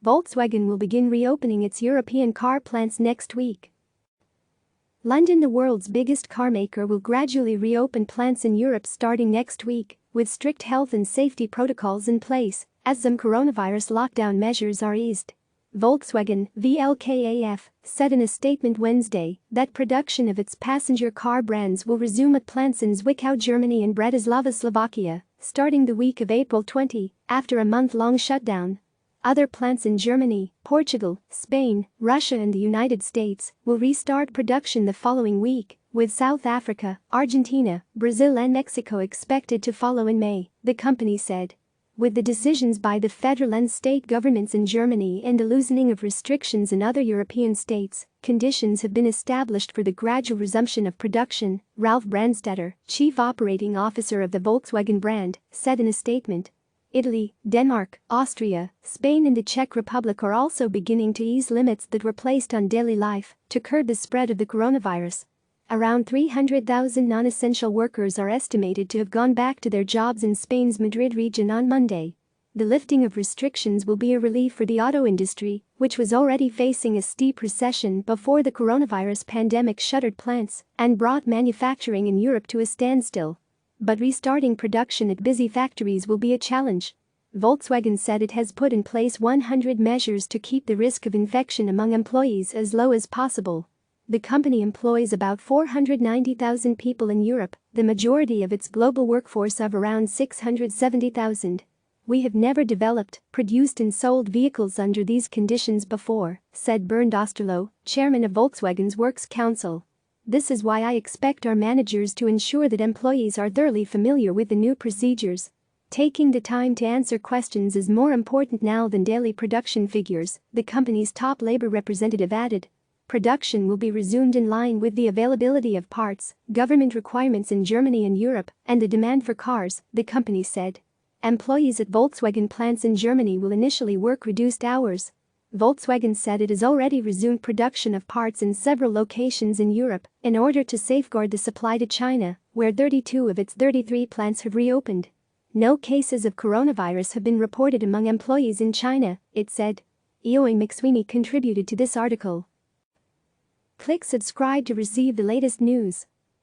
Volkswagen will begin reopening its European car plants next week. London, the world's biggest carmaker, will gradually reopen plants in Europe starting next week, with strict health and safety protocols in place, as some coronavirus lockdown measures are eased. Volkswagen, VLKAF, said in a statement Wednesday that production of its passenger car brands will resume at plants in Zwickau, Germany and Bratislava, Slovakia, starting the week of April 20, after a month-long shutdown. Other plants in Germany, Portugal, Spain, Russia and the United States will restart production the following week, with South Africa, Argentina, Brazil and Mexico expected to follow in May, the company said. With the decisions by the federal and state governments in Germany and the loosening of restrictions in other European states, conditions have been established for the gradual resumption of production, Ralf Brandstätter, chief operating officer of the Volkswagen brand, said in a statement. Italy, Denmark, Austria, Spain and the Czech Republic are also beginning to ease limits that were placed on daily life to curb the spread of the coronavirus. Around 300,000 non-essential workers are estimated to have gone back to their jobs in Spain's Madrid region on Monday. The lifting of restrictions will be a relief for the auto industry, which was already facing a steep recession before the coronavirus pandemic shuttered plants and brought manufacturing in Europe to a standstill. But restarting production at busy factories will be a challenge. Volkswagen said it has put in place 100 measures to keep the risk of infection among employees as low as possible. The company employs about 490,000 people in Europe, the majority of its global workforce of around 670,000. We have never developed, produced and sold vehicles under these conditions before, said Bernd Osterloh, chairman of Volkswagen's Works Council. This is why I expect our managers to ensure that employees are thoroughly familiar with the new procedures. Taking the time to answer questions is more important now than daily production figures, the company's top labor representative added. Production will be resumed in line with the availability of parts, government requirements in Germany and Europe, and the demand for cars, the company said. Employees at Volkswagen plants in Germany will initially work reduced hours. Volkswagen said it has already resumed production of parts in several locations in Europe in order to safeguard the supply to China, where 32 of its 33 plants have reopened. No cases of coronavirus have been reported among employees in China, it said. Eoin McSweeney contributed to this article. Click subscribe to receive the latest news.